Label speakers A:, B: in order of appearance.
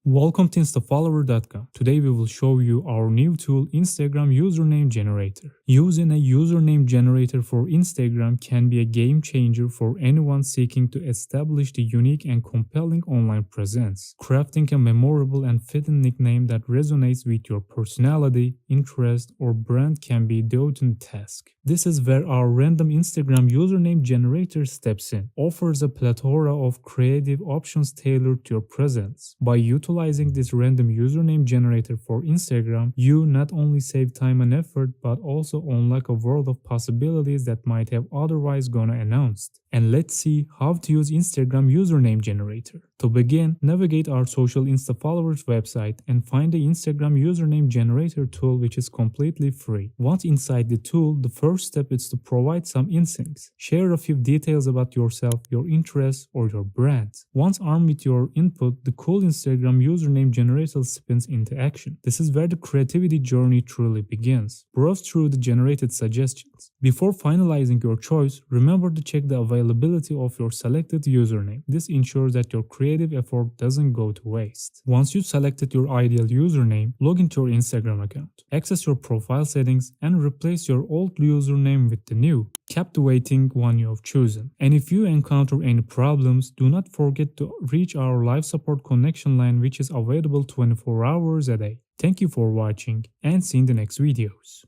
A: Welcome to instafollower.com. Today we will show you our new tool, Instagram Username Generator. Using a username generator for Instagram can be a game changer for anyone seeking to establish the unique and compelling online presence. Crafting a memorable and fitting nickname that resonates with your personality, interest, or brand can be a daunting task. This is where our random Instagram username generator steps in, offers a plethora of creative options tailored to your presence. By utilizing this random username generator for Instagram, you not only save time and effort, but also unlock a world of possibilities that might have otherwise gone unannounced. And let's see how to use Instagram username generator. To begin, navigate our social Insta followers website and find the Instagram username generator tool, which is completely free. Once inside the tool, the first step is to provide some instincts. Share a few details about yourself, your interests, or your brand. Once armed with your input, the cool Instagram username generator spins into action. This is where the creativity journey truly begins. Browse through the generated suggestions. Before finalizing your choice, remember to check the availability of your selected username. This ensures that your creative effort doesn't go to waste. Once you've selected your ideal username, log into your Instagram account. Access your profile settings and replace your old username with the new, captivating one you have chosen. And if you encounter any problems, do not forget to reach our live support connection line, which is available 24 hours a day. Thank you for watching and see you in the next videos.